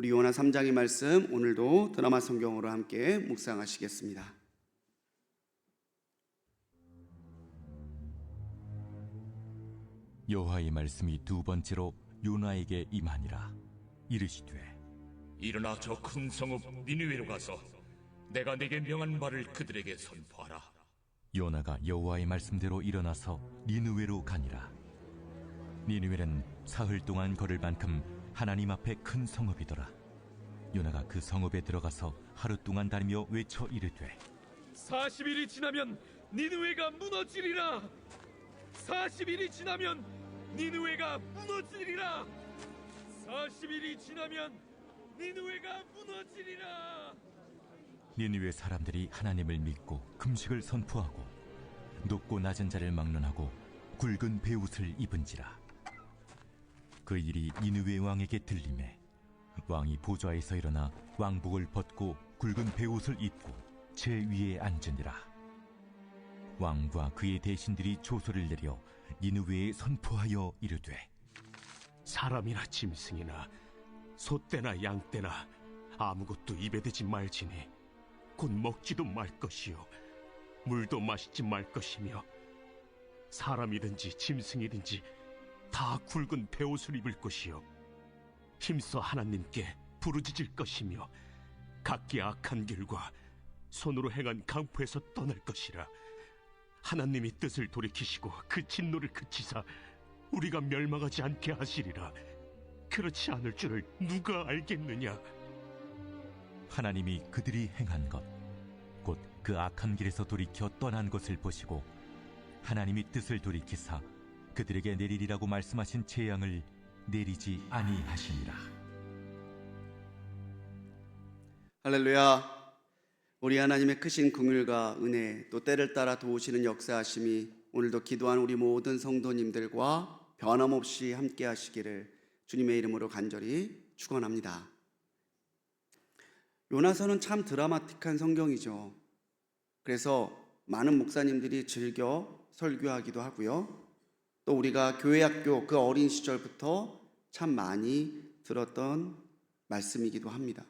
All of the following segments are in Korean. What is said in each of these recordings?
우리 요나 3장의 말씀 오늘도 드라마 성경으로 함께 묵상하시겠습니다. 여호와의 말씀이 두 번째로 요나에게 임하니라. 이르시되 일어나 저 큰 성읍 니느웨로 가서 내가 네게 명한 말을 그들에게 선포하라. 요나가 여호와의 말씀대로 일어나서 니느웨로 가니라. 니느웨는 사흘 동안 걸을 만큼 하나님 앞에 큰 성읍이더라. 요나가 그 성읍에 들어가서 하루 동안 다니며 외쳐 이르되 40일이 지나면 니느웨가 무너지리라. 40일이 지나면 니느웨가 무너지리라. 40일이 지나면 니느웨가 무너지리라. 니느웨 사람들이 하나님을 믿고 금식을 선포하고 높고 낮은 자를 막론하고 굵은 베옷을 입은지라. 그 일이 니느웨 왕에게 들리매 왕이 보좌에서 일어나 왕복을 벗고 굵은 베옷을 입고 제 위에 앉으니라. 왕과 그의 대신들이 조소를 내려 니느웨에 선포하여 이르되 사람이나 짐승이나 소떼나 양떼나 아무것도 입에 대지 말지니 곧 먹지도 말 것이요 물도 마시지 말 것이며 사람이든지 짐승이든지 다 굵은 베옷을 입을 것이요 힘써 하나님께 부르짖을 것이며 각기 악한 길과 손으로 행한 강포에서 떠날 것이라. 하나님이 뜻을 돌이키시고 그 진노를 그치사 우리가 멸망하지 않게 하시리라. 그렇지 않을 줄을 누가 알겠느냐. 하나님이 그들이 행한 것 곧 그 악한 길에서 돌이켜 떠난 것을 보시고 하나님이 뜻을 돌이키사 그들에게 내리리라고 말씀하신 재앙을 내리지 아니하시니라. 할렐루야. 우리 하나님의 크신 긍휼과 은혜, 또 때를 따라 도우시는 역사하심이 오늘도 기도한 우리 모든 성도님들과 변함없이 함께 하시기를 주님의 이름으로 간절히 축원합니다. 요나서는 참 드라마틱한 성경이죠. 그래서 많은 목사님들이 즐겨 설교하기도 하고요. 또 우리가 교회학교 그 어린 시절부터 참 많이 들었던 말씀이기도 합니다.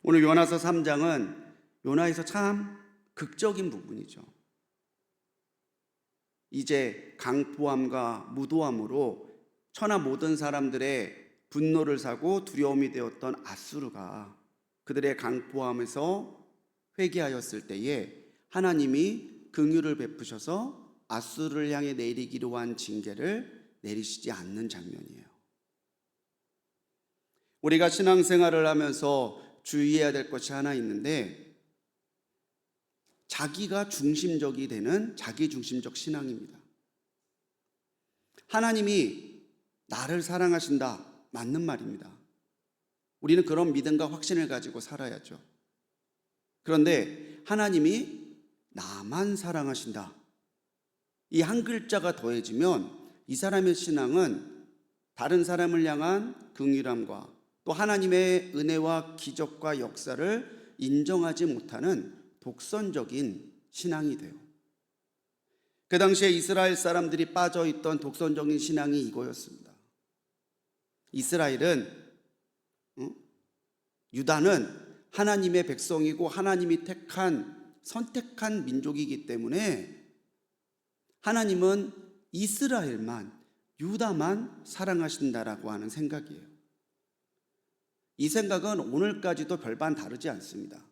오늘 요나서 3장은 요나에서 참 극적인 부분이죠. 이제 강포함과 무도함으로 천하 모든 사람들의 분노를 사고 두려움이 되었던 아수르가 그들의 강포함에서 회개하였을 때에 하나님이 긍휼을 베푸셔서 아수르를 향해 내리기로 한 징계를 내리시지 않는 장면이에요. 우리가 신앙생활을 하면서 주의해야 될 것이 하나 있는데 자기가 중심적이 되는 자기중심적 신앙입니다. 하나님이 나를 사랑하신다, 맞는 말입니다. 우리는 그런 믿음과 확신을 가지고 살아야죠. 그런데 하나님이 나만 사랑하신다, 이 한 글자가 더해지면 이 사람의 신앙은 다른 사람을 향한 긍휼함과 또 하나님의 은혜와 기적과 역사를 인정하지 못하는 독선적인 신앙이 돼요. 그 당시에 이스라엘 사람들이 빠져있던 독선적인 신앙이 이거였습니다. 이스라엘은 유다는 하나님의 백성이고 하나님이 선택한 민족이기 때문에 하나님은 이스라엘만, 유다만 사랑하신다라고 하는 생각이에요. 이 생각은 오늘까지도 별반 다르지 않습니다.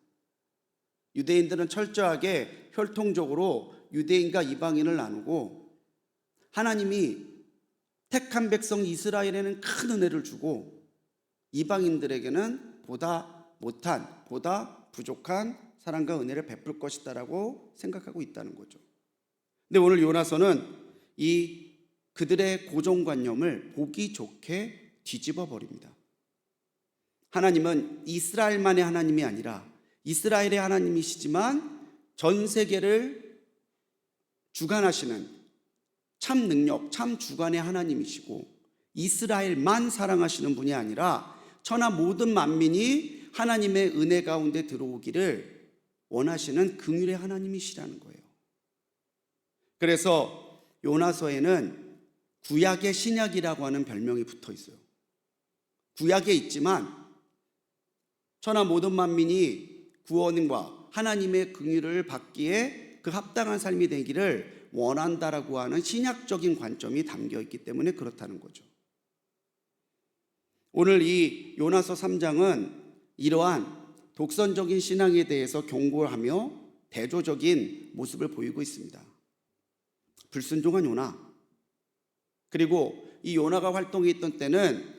유대인들은 철저하게 혈통적으로 유대인과 이방인을 나누고 하나님이 택한 백성 이스라엘에는 큰 은혜를 주고 이방인들에게는 보다 못한, 보다 부족한 사랑과 은혜를 베풀 것이다라고 생각하고 있다는 거죠. 근데 오늘 요나서는 이 그들의 고정관념을 보기 좋게 뒤집어 버립니다. 하나님은 이스라엘만의 하나님이 아니라 이스라엘의 하나님이시지만 전 세계를 주관하시는 참 능력, 참 주관의 하나님이시고 이스라엘만 사랑하시는 분이 아니라 천하 모든 만민이 하나님의 은혜 가운데 들어오기를 원하시는 긍휼의 하나님이시라는 거예요. 그래서 요나서에는 구약의 신약이라고 하는 별명이 붙어 있어요. 구약에 있지만 천하 모든 만민이 구원과 하나님의 긍휼을 받기에 그 합당한 삶이 되기를 원한다라고 하는 신약적인 관점이 담겨 있기 때문에 그렇다는 거죠. 오늘 이 요나서 3장은 이러한 독선적인 신앙에 대해서 경고하며 대조적인 모습을 보이고 있습니다. 불순종한 요나, 그리고 이 요나가 활동했던 때는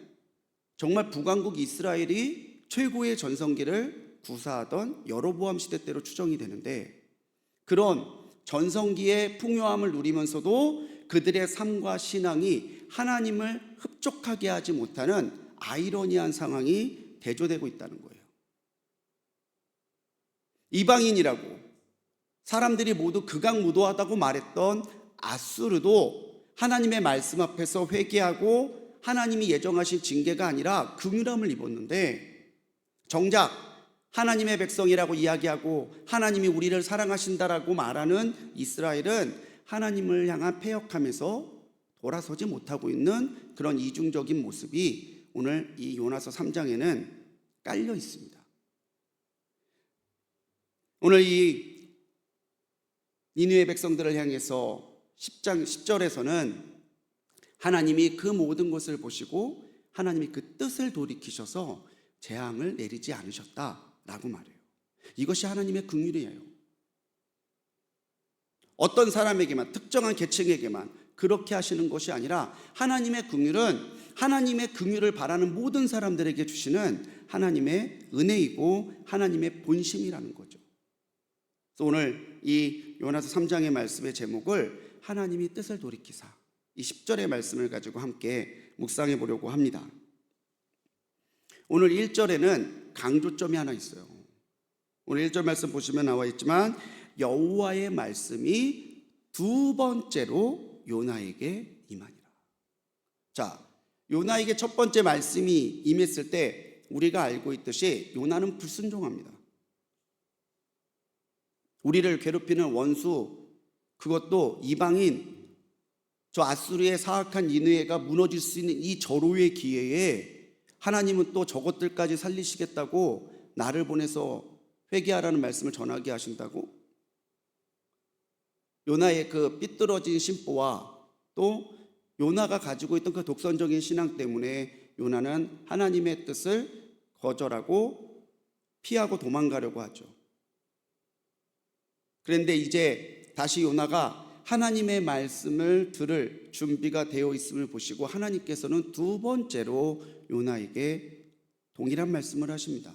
정말 북왕국 이스라엘이 최고의 전성기를 구사하던 여로보암 시대 때로 추정이 되는데, 그런 전성기의 풍요함을 누리면서도 그들의 삶과 신앙이 하나님을 흡족하게 하지 못하는 아이러니한 상황이 대조되고 있다는 거예요. 이방인이라고 사람들이 모두 극악무도하다고 말했던 아수르도 하나님의 말씀 앞에서 회개하고 하나님이 예정하신 징계가 아니라 긍휼함을 입었는데, 정작 하나님의 백성이라고 이야기하고 하나님이 우리를 사랑하신다라고 말하는 이스라엘은 하나님을 향한 패역하면서 돌아서지 못하고 있는 그런 이중적인 모습이 오늘 이 요나서 3장에는 깔려 있습니다. 오늘 이 니느웨 백성들을 향해서 10장 10절에서는 하나님이 그 모든 것을 보시고 하나님이 그 뜻을 돌이키셔서 재앙을 내리지 않으셨다라고 말해요. 이것이 하나님의 긍휼이에요. 어떤 사람에게만, 특정한 계층에게만 그렇게 하시는 것이 아니라 하나님의 긍휼은 하나님의 긍휼을 바라는 모든 사람들에게 주시는 하나님의 은혜이고 하나님의 본심이라는 거죠. 그래서 오늘 이 요나서 3장의 말씀의 제목을 하나님이 뜻을 돌이키사, 이 10절의 말씀을 가지고 함께 묵상해 보려고 합니다. 오늘 1절에는 강조점이 하나 있어요. 오늘 1절 말씀 보시면 나와 있지만 여호와의 말씀이 두 번째로 요나에게 임하니라. 자, 요나에게 첫 번째 말씀이 임했을 때 우리가 알고 있듯이 요나는 불순종합니다. 우리를 괴롭히는 원수, 그것도 이방인, 저 아수르의 사악한 니느웨가 무너질 수 있는 이 절호의 기회에 하나님은 또 저것들까지 살리시겠다고 나를 보내서 회개하라는 말씀을 전하게 하신다고? 요나의 그 삐뚤어진 심보와 또 요나가 가지고 있던 그 독선적인 신앙 때문에 요나는 하나님의 뜻을 거절하고 피하고 도망가려고 하죠. 그런데 이제 다시 요나가 하나님의 말씀을 들을 준비가 되어 있음을 보시고 하나님께서는 두 번째로 요나에게 동일한 말씀을 하십니다.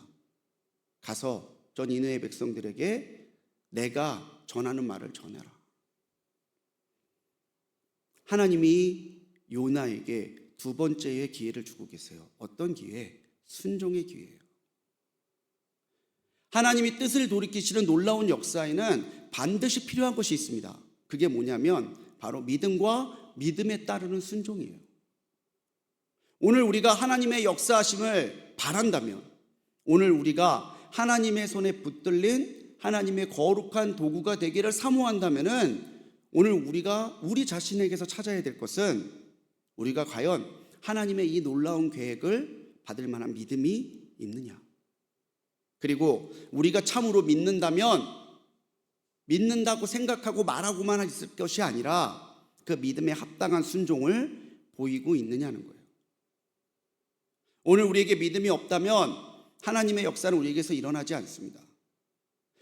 가서 저 니느웨 백성들에게 내가 전하는 말을 전해라. 하나님이 요나에게 두 번째의 기회를 주고 계세요. 어떤 기회? 순종의 기회예요. 하나님이 뜻을 돌이키시는 놀라운 역사에는 반드시 필요한 것이 있습니다. 그게 뭐냐면 바로 믿음과 믿음에 따르는 순종이에요. 오늘 우리가 하나님의 역사하심을 바란다면, 오늘 우리가 하나님의 손에 붙들린 하나님의 거룩한 도구가 되기를 사모한다면은 오늘 우리가 우리 자신에게서 찾아야 될 것은 우리가 과연 하나님의 이 놀라운 계획을 받을 만한 믿음이 있느냐, 그리고 우리가 참으로 믿는다고 생각하고 말하고만 있을 것이 아니라 그 믿음에 합당한 순종을 보이고 있느냐는 거예요. 오늘 우리에게 믿음이 없다면 하나님의 역사는 우리에게서 일어나지 않습니다.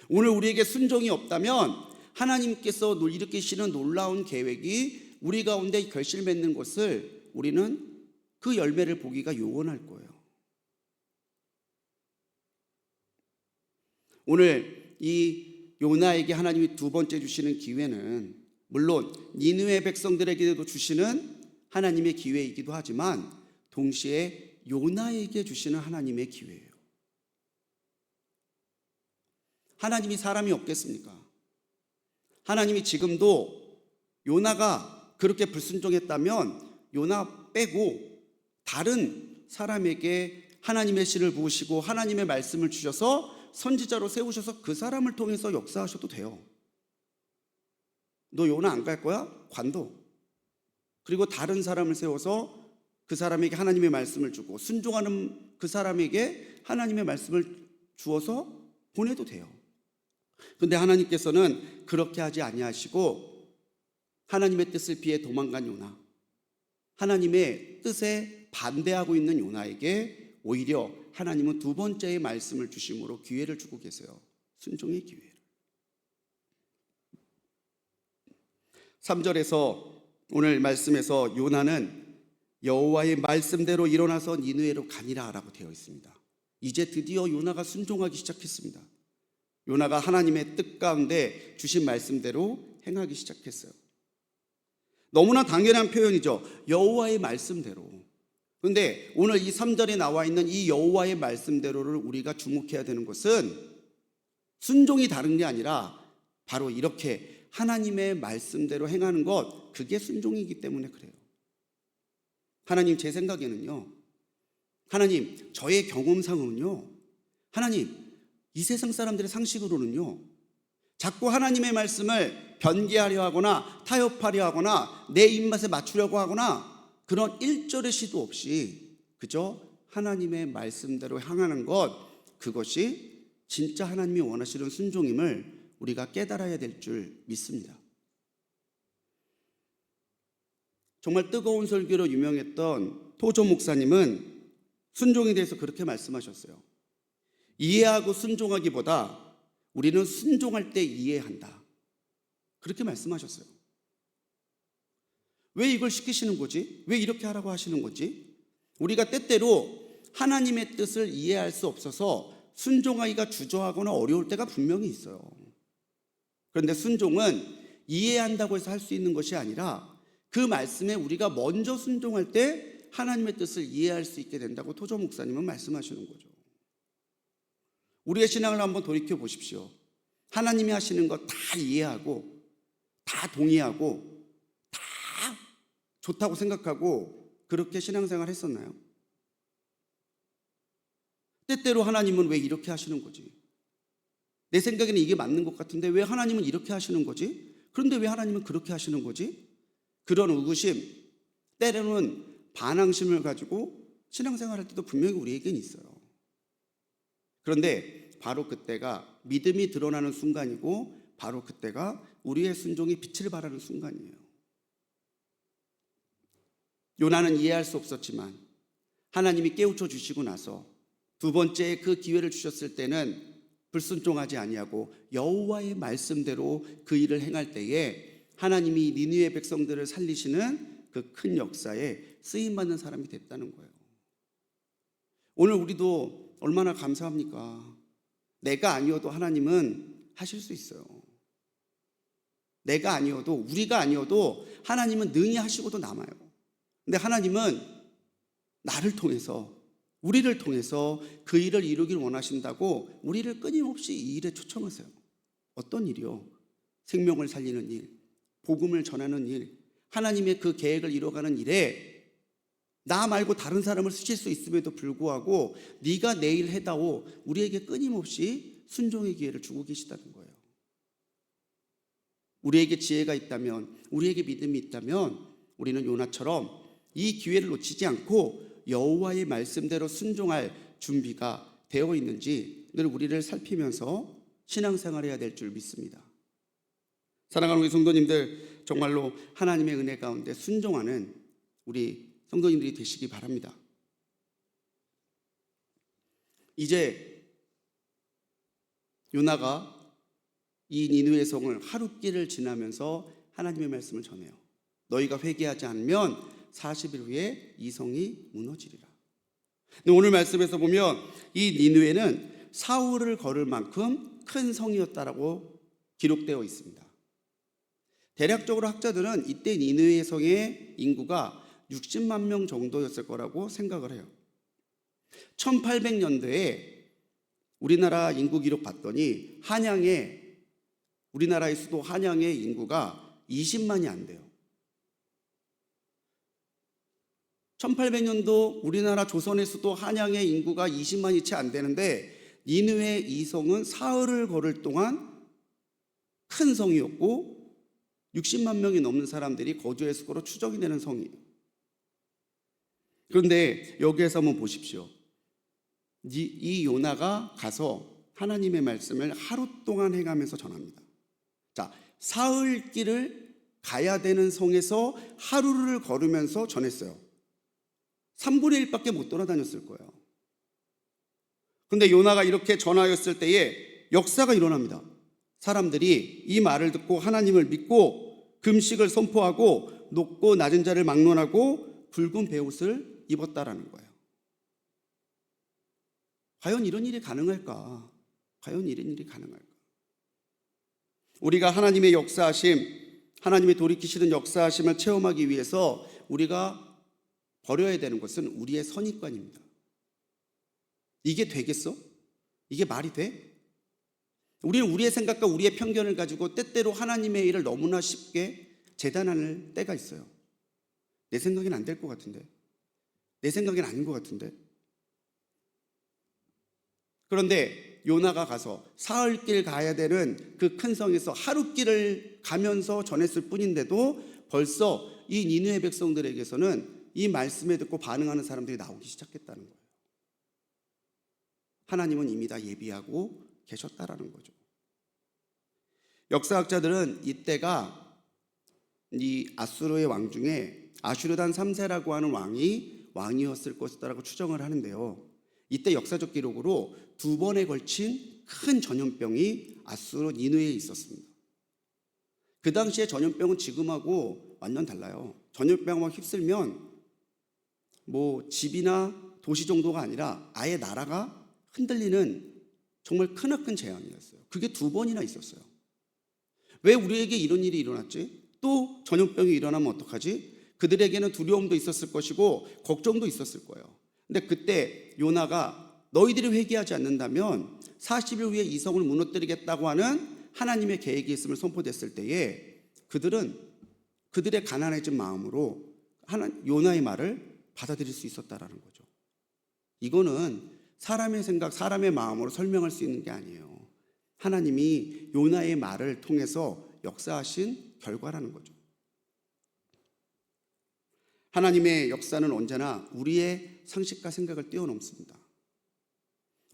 오늘 우리에게 순종이 없다면 하나님께서 일으키시는 놀라운 계획이 우리 가운데 결실 맺는 것을 우리는 그 열매를 보기가 요원할 거예요. 오늘 이 요나에게 하나님이 두 번째 주시는 기회는 물론 니느웨 백성들에게도 주시는 하나님의 기회이기도 하지만 동시에 요나에게 주시는 하나님의 기회예요. 하나님이 사람이 없겠습니까? 하나님이 지금도 요나가 그렇게 불순종했다면 요나 빼고 다른 사람에게 하나님의 씨를 부으시고 하나님의 말씀을 주셔서 선지자로 세우셔서 그 사람을 통해서 역사하셔도 돼요. 너 요나 안 갈 거야? 관둬. 그리고 다른 사람을 세워서 그 사람에게 하나님의 말씀을 주고 순종하는 그 사람에게 하나님의 말씀을 주어서 보내도 돼요. 그런데 하나님께서는 그렇게 하지 아니하시고 하나님의 뜻을 피해 도망간 요나, 하나님의 뜻에 반대하고 있는 요나에게 오히려 하나님은 두 번째의 말씀을 주심으로 기회를 주고 계세요. 순종의 기회를. 3절에서 오늘 말씀에서 요나는 여호와의 말씀대로 일어나서 니느웨로 가니라 라고 되어 있습니다. 이제 드디어 요나가 순종하기 시작했습니다. 요나가 하나님의 뜻 가운데 주신 말씀대로 행하기 시작했어요. 너무나 당연한 표현이죠. 여호와의 말씀대로. 그런데 오늘 이 3절에 나와 있는 이 여호와의 말씀대로를 우리가 주목해야 되는 것은 순종이 다른 게 아니라 바로 이렇게 하나님의 말씀대로 행하는 것, 그게 순종이기 때문에 그래요. 하나님, 제 생각에는요, 하나님, 저의 경험상으로는요, 하나님, 이 세상 사람들의 상식으로는요, 자꾸 하나님의 말씀을 변개하려 하거나 타협하려 하거나 내 입맛에 맞추려고 하거나 그런 일절의 시도 없이 그저 하나님의 말씀대로 향하는 것, 그것이 진짜 하나님이 원하시는 순종임을 우리가 깨달아야 될 줄 믿습니다. 정말 뜨거운 설교로 유명했던 토조 목사님은 순종에 대해서 그렇게 말씀하셨어요. 이해하고 순종하기보다 우리는 순종할 때 이해한다, 그렇게 말씀하셨어요. 왜 이걸 시키시는 거지? 왜 이렇게 하라고 하시는 거지? 우리가 때때로 하나님의 뜻을 이해할 수 없어서 순종하기가 주저하거나 어려울 때가 분명히 있어요. 그런데 순종은 이해한다고 해서 할 수 있는 것이 아니라 그 말씀에 우리가 먼저 순종할 때 하나님의 뜻을 이해할 수 있게 된다고 토조 목사님은 말씀하시는 거죠. 우리의 신앙을 한번 돌이켜 보십시오. 하나님이 하시는 것 다 이해하고 다 동의하고 다 좋다고 생각하고 그렇게 신앙생활 했었나요? 때때로 하나님은 왜 이렇게 하시는 거지? 내 생각에는 이게 맞는 것 같은데 왜 하나님은 이렇게 하시는 거지? 그런데 왜 하나님은 그렇게 하시는 거지? 그런 의구심, 때로는 반항심을 가지고 신앙생활할 때도 분명히 우리에겐 있어요. 그런데 바로 그때가 믿음이 드러나는 순간이고 바로 그때가 우리의 순종이 빛을 발하는 순간이에요. 요나는 이해할 수 없었지만 하나님이 깨우쳐 주시고 나서 두 번째 그 기회를 주셨을 때는 불순종하지 아니하고 여호와의 말씀대로 그 일을 행할 때에 하나님이 니느웨 백성들을 살리시는 그 큰 역사에 쓰임받는 사람이 됐다는 거예요. 오늘 우리도 얼마나 감사합니까? 내가 아니어도 하나님은 하실 수 있어요. 내가 아니어도, 우리가 아니어도 하나님은 능히 하시고도 남아요. 근데 하나님은 나를 통해서, 우리를 통해서 그 일을 이루길 원하신다고 우리를 끊임없이 이 일에 초청하세요. 어떤 일이요? 생명을 살리는 일, 복음을 전하는 일, 하나님의 그 계획을 이뤄가는 일에 나 말고 다른 사람을 쓰실 수 있음에도 불구하고 네가 내 일 해다오, 우리에게 끊임없이 순종의 기회를 주고 계시다는 거예요. 우리에게 지혜가 있다면, 우리에게 믿음이 있다면 우리는 요나처럼 이 기회를 놓치지 않고 여호와의 말씀대로 순종할 준비가 되어 있는지 늘 우리를 살피면서 신앙생활해야 될 줄 믿습니다. 사랑하는 우리 성도님들, 정말로 하나님의 은혜 가운데 순종하는 우리 성도님들이 되시기 바랍니다. 이제 요나가 이 니느웨 성을 하룻길을 지나면서 하나님의 말씀을 전해요. 너희가 회개하지 않으면 40일 후에 이 성이 무너지리라. 근데 오늘 말씀에서 보면 이 니느웨는 사흘을 걸을 만큼 큰 성이었다라고 기록되어 있습니다. 대략적으로 학자들은 이때 니느웨 성의 인구가 60만 명 정도였을 거라고 생각을 해요. 1800년대에 우리나라 인구 기록 봤더니 우리나라의 수도 한양의 인구가 20만이 안 돼요. 1800년도 우리나라 조선의 수도 한양의 인구가 20만이 채 안 되는데 니느웨 이 성은 사흘을 걸을 동안 큰 성이었고 60만 명이 넘는 사람들이 거주했을 거로 추정이 되는 성이에요. 그런데 여기에서 한번 보십시오. 이 요나가 가서 하나님의 말씀을 하루 동안 행하면서 전합니다. 자, 사흘 길을 가야 되는 성에서 하루를 걸으면서 전했어요. 3분의 1밖에 못 돌아다녔을 거예요. 근데 요나가 이렇게 전하였을 때에 역사가 일어납니다. 사람들이 이 말을 듣고 하나님을 믿고 금식을 선포하고 높고 낮은 자를 막론하고 붉은 베옷을 입었다라는 거예요. 과연 이런 일이 가능할까? 과연 이런 일이 가능할까? 우리가 하나님의 역사하심, 하나님의 돌이키시는 역사하심을 체험하기 위해서 우리가 버려야 되는 것은 우리의 선입관입니다. 이게 되겠어? 이게 말이 돼? 우리는 우리의 생각과 우리의 편견을 가지고 때때로 하나님의 일을 너무나 쉽게 재단할 때가 있어요. 내 생각엔 안 될 것 같은데, 내 생각엔 아닌 것 같은데. 그런데 요나가 가서 사흘길 가야 되는 그 큰 성에서 하루길을 가면서 전했을 뿐인데도 벌써 이 니느웨 백성들에게서는 이 말씀에 듣고 반응하는 사람들이 나오기 시작했다는 거예요. 하나님은 이미 다 예비하고 계셨다라는 거죠. 역사학자들은 이때가 이 아수르의 왕 중에 아슈르단 3세라고 하는 왕이었을 것이다라고 추정을 하는데요. 이때 역사적 기록으로 2번에 걸친 큰 전염병이 아수르 니느웨에 있었습니다. 그 당시에 전염병은 지금하고 완전 달라요. 전염병을 휩쓸면 뭐 집이나 도시 정도가 아니라 아예 나라가 흔들리는 정말 크나큰 재앙이었어요. 그게 2번이나 있었어요. 왜 우리에게 이런 일이 일어났지? 또 전염병이 일어나면 어떡하지? 그들에게는 두려움도 있었을 것이고 걱정도 있었을 거예요. 근데 그때 요나가 너희들이 회개하지 않는다면 40일 후에 이 성을 무너뜨리겠다고 하는 하나님의 계획이 있음을 선포됐을 때에 그들은 그들의 가난해진 마음으로 요나의 말을 받아들일 수 있었다라는 거죠. 이거는 사람의 생각, 사람의 마음으로 설명할 수 있는 게 아니에요. 하나님이 요나의 말을 통해서 역사하신 결과라는 거죠. 하나님의 역사는 언제나 우리의 상식과 생각을 뛰어넘습니다.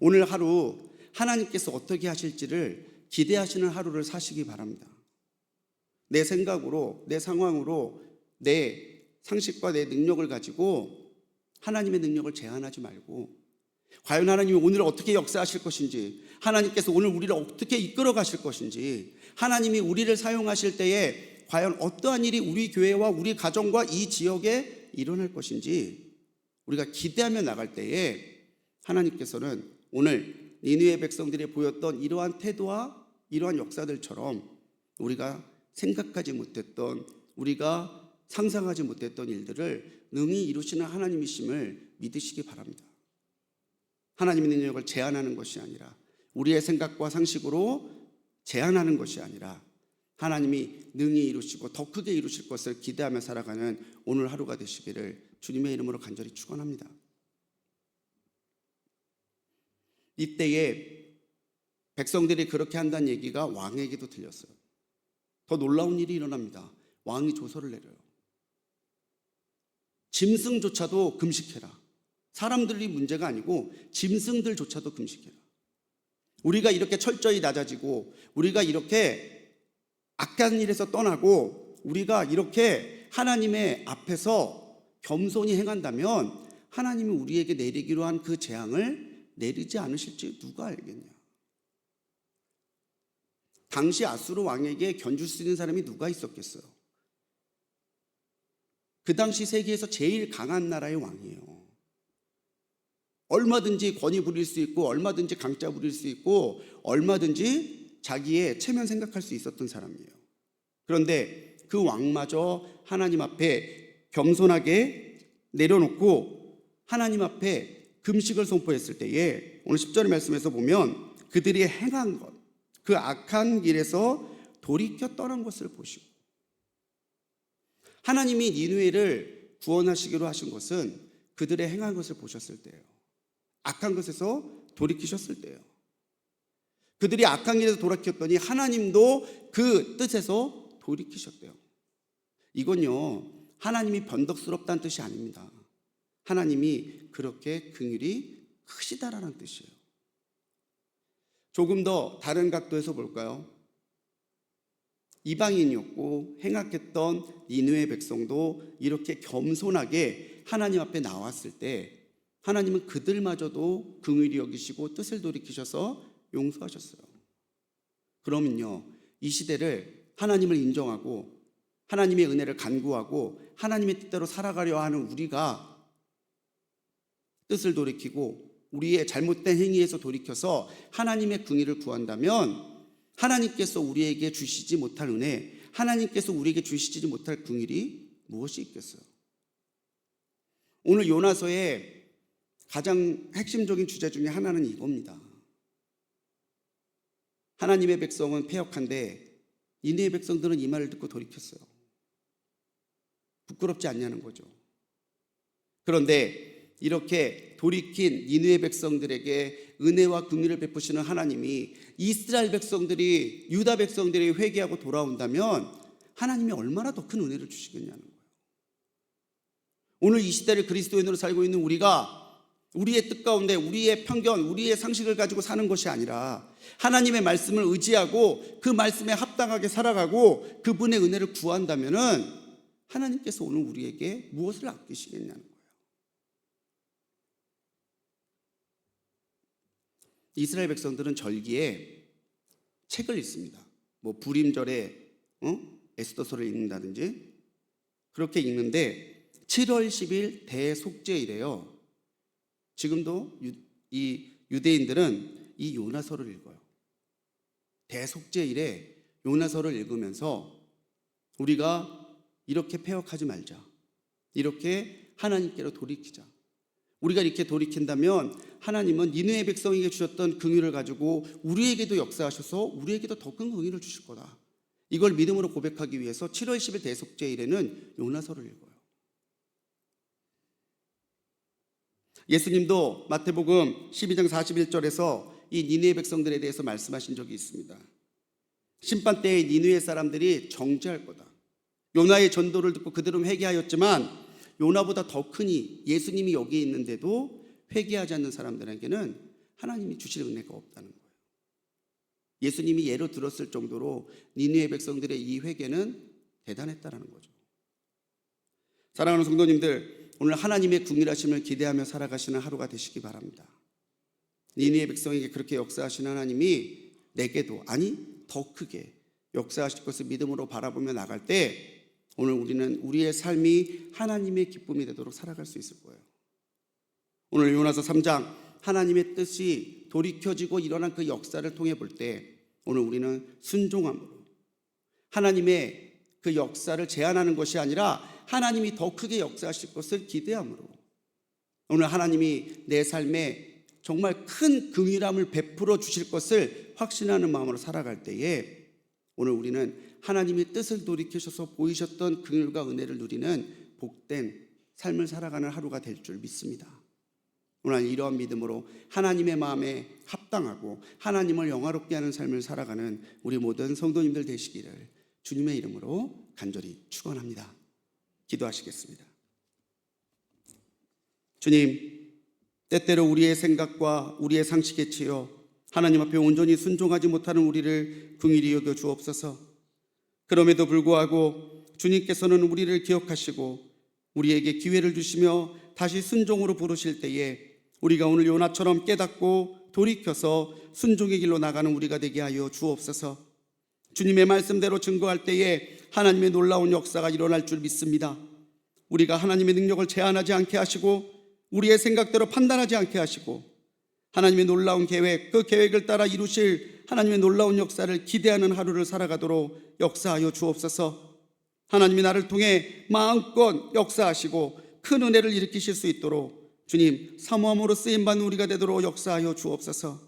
오늘 하루 하나님께서 어떻게 하실지를 기대하시는 하루를 사시기 바랍니다. 내 생각으로, 내 상황으로, 내 상식과 내 능력을 가지고 하나님의 능력을 제한하지 말고 과연 하나님이 오늘 어떻게 역사하실 것인지, 하나님께서 오늘 우리를 어떻게 이끌어 가실 것인지, 하나님이 우리를 사용하실 때에 과연 어떠한 일이 우리 교회와 우리 가정과 이 지역에 일어날 것인지 우리가 기대하며 나갈 때에 하나님께서는 오늘 니느웨 백성들이 보였던 이러한 태도와 이러한 역사들처럼 우리가 생각하지 못했던, 우리가 상상하지 못했던 일들을 능히 이루시는 하나님이심을 믿으시기 바랍니다. 하나님의 능력을 제한하는 것이 아니라, 우리의 생각과 상식으로 제한하는 것이 아니라 하나님이 능히 이루시고 더 크게 이루실 것을 기대하며 살아가는 오늘 하루가 되시기를 주님의 이름으로 간절히 축원합니다. 이때에 백성들이 그렇게 한다는 얘기가 왕에게도 들렸어요. 더 놀라운 일이 일어납니다. 왕이 조서를 내려요. 짐승조차도 금식해라. 사람들이 문제가 아니고 짐승들조차도 금식해라. 우리가 이렇게 철저히 낮아지고, 우리가 이렇게 악한 일에서 떠나고, 우리가 이렇게 하나님의 앞에서 겸손히 행한다면 하나님이 우리에게 내리기로 한 그 재앙을 내리지 않으실지 누가 알겠냐. 당시 아수르 왕에게 견줄 수 있는 사람이 누가 있었겠어요? 그 당시 세계에서 제일 강한 나라의 왕이에요. 얼마든지 권위 부릴 수 있고, 얼마든지 강자 부릴 수 있고, 얼마든지 자기의 체면 생각할 수 있었던 사람이에요. 그런데 그 왕마저 하나님 앞에 겸손하게 내려놓고 하나님 앞에 금식을 선포했을 때에 오늘 10절의 말씀에서 보면 그들이 행한 것, 그 악한 길에서 돌이켜 떠난 것을 보시고, 하나님이 니느웨를 구원하시기로 하신 것은 그들의 행한 것을 보셨을 때예요. 악한 것에서 돌이키셨을 때예요. 그들이 악한 길에서 돌이켰더니 하나님도 그 뜻에서 돌이키셨대요. 이건요, 하나님이 변덕스럽다는 뜻이 아닙니다. 하나님이 그렇게 긍휼히 크시다라는 뜻이에요. 조금 더 다른 각도에서 볼까요? 이방인이었고 행악했던 니느웨 백성도 이렇게 겸손하게 하나님 앞에 나왔을 때 하나님은 그들마저도 긍휼히 여기시고 뜻을 돌이키셔서 용서하셨어요. 그러면요, 이 시대를 하나님을 인정하고 하나님의 은혜를 간구하고 하나님의 뜻대로 살아가려 하는 우리가 뜻을 돌이키고 우리의 잘못된 행위에서 돌이켜서 하나님의 긍휼을 구한다면 하나님께서 우리에게 주시지 못할 은혜, 하나님께서 우리에게 주시지 못할 긍휼이 무엇이 있겠어요? 오늘 요나서의 가장 핵심적인 주제 중에 하나는 이겁니다. 하나님의 백성은 패역한데 니느웨 백성들은 이 말을 듣고 돌이켰어요. 부끄럽지 않냐는 거죠. 그런데 이렇게 돌이킨 니느웨 백성들에게 은혜와 긍휼을 베푸시는 하나님이 이스라엘 백성들이, 유다 백성들이 회개하고 돌아온다면 하나님이 얼마나 더 큰 은혜를 주시겠냐는 거예요. 오늘 이 시대를 그리스도인으로 살고 있는 우리가 우리의 뜻 가운데 우리의 편견, 우리의 상식을 가지고 사는 것이 아니라 하나님의 말씀을 의지하고 그 말씀에 합당하게 살아가고 그분의 은혜를 구한다면은 하나님께서 오늘 우리에게 무엇을 아끼시겠냐는 거예요. 이스라엘 백성들은 절기에 책을 읽습니다. 뭐 부림절에 에스더서를 읽는다든지 그렇게 읽는데 7월 10일 대속죄이래요. 지금도 이 유대인들은 이 요나서를 읽어요. 대속죄일에 요나서를 읽으면서 우리가 이렇게 패역하지 말자, 이렇게 하나님께로 돌이키자. 우리가 이렇게 돌이킨다면 하나님은 니느웨 백성에게 주셨던 긍휼을 가지고 우리에게도 역사하셔서 우리에게도 더 큰 긍휼을 주실 거다. 이걸 믿음으로 고백하기 위해서 7월 10일 대속죄일에는 요나서를 읽어요. 예수님도 마태복음 12장 41절에서 이 니느웨 백성들에 대해서 말씀하신 적이 있습니다. 심판 때에 니느웨 사람들이 정죄할 거다. 요나의 전도를 듣고 그들은 회개하였지만 요나보다 더 크니 예수님이 여기 있는데도 회개하지 않는 사람들에게는 하나님이 주실 은혜가 없다는 거예요. 예수님이 예로 들었을 정도로 니느웨 백성들의 이 회개는 대단했다는 거죠. 사랑하는 성도님들, 오늘 하나님의 긍휼하심을 기대하며 살아가시는 하루가 되시기 바랍니다. 니느웨 백성에게 그렇게 역사하시는 하나님이 내게도, 아니 더 크게 역사하실 것을 믿음으로 바라보며 나갈 때 오늘 우리는 우리의 삶이 하나님의 기쁨이 되도록 살아갈 수 있을 거예요. 오늘 요나서 3장 하나님의 뜻이 돌이켜지고 일어난 그 역사를 통해 볼 때 오늘 우리는 순종함으로 하나님의 그 역사를 제한하는 것이 아니라 하나님이 더 크게 역사하실 것을 기대함으로 오늘 하나님이 내 삶에 정말 큰 긍휼함을 베풀어 주실 것을 확신하는 마음으로 살아갈 때에 오늘 우리는 하나님이 뜻을 돌이키셔서 보이셨던 긍휼과 은혜를 누리는 복된 삶을 살아가는 하루가 될 줄 믿습니다. 오늘 이러한 믿음으로 하나님의 마음에 합당하고 하나님을 영화롭게 하는 삶을 살아가는 우리 모든 성도님들 되시기를 주님의 이름으로 간절히 축원합니다. 기도하시겠습니다. 주님, 때때로 우리의 생각과 우리의 상식에 치여 하나님 앞에 온전히 순종하지 못하는 우리를 긍휼히 여겨 주옵소서. 그럼에도 불구하고 주님께서는 우리를 기억하시고 우리에게 기회를 주시며 다시 순종으로 부르실 때에 우리가 오늘 요나처럼 깨닫고 돌이켜서 순종의 길로 나가는 우리가 되게 하여 주옵소서. 주님의 말씀대로 증거할 때에 하나님의 놀라운 역사가 일어날 줄 믿습니다. 우리가 하나님의 능력을 제한하지 않게 하시고 우리의 생각대로 판단하지 않게 하시고 하나님의 놀라운 계획, 그 계획을 따라 이루실 하나님의 놀라운 역사를 기대하는 하루를 살아가도록 역사하여 주옵소서. 하나님이 나를 통해 마음껏 역사하시고 큰 은혜를 일으키실 수 있도록 주님, 사모함으로 쓰임받는 우리가 되도록 역사하여 주옵소서.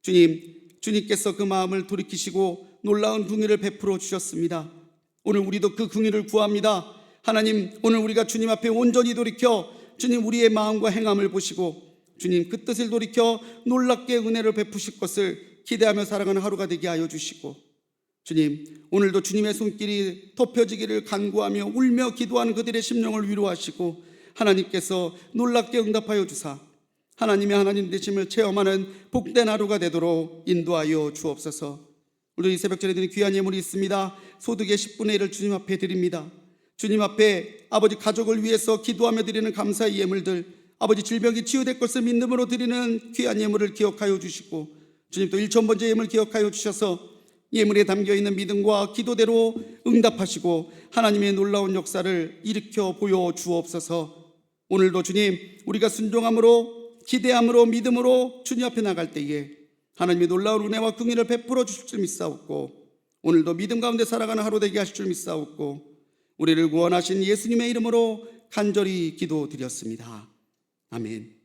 주님, 주님께서 그 마음을 돌이키시고 놀라운 긍휼을 베풀어 주셨습니다. 오늘 우리도 그 긍휼을 구합니다. 하나님, 오늘 우리가 주님 앞에 온전히 돌이켜 주님 우리의 마음과 행함을 보시고 주님 그 뜻을 돌이켜 놀랍게 은혜를 베푸실 것을 기대하며 살아가는 하루가 되게 하여 주시고 주님, 오늘도 주님의 손길이 덮여지기를 간구하며 울며 기도하는 그들의 심령을 위로하시고 하나님께서 놀랍게 응답하여 주사 하나님의 하나님 되심을 체험하는 복된 하루가 되도록 인도하여 주옵소서. 오늘 이 새벽전에 드린 귀한 예물이 있습니다. 소득의 10분의 1을 주님 앞에 드립니다. 주님 앞에 아버지 가족을 위해서 기도하며 드리는 감사의 예물들, 아버지 질병이 치유될 것을 믿음으로 드리는 귀한 예물을 기억하여 주시고, 주님 또 1,000번째 예물 기억하여 주셔서 예물에 담겨있는 믿음과 기도대로 응답하시고 하나님의 놀라운 역사를 일으켜 보여 주옵소서. 오늘도 주님, 우리가 순종함으로 기대함으로 믿음으로 주님 앞에 나갈 때에 하나님의 놀라운 은혜와 긍휼을 베풀어 주실 줄 믿사옵고, 오늘도 믿음 가운데 살아가는 하루 되게 하실 줄 믿사옵고, 우리를 구원하신 예수님의 이름으로 간절히 기도드렸습니다. 아멘.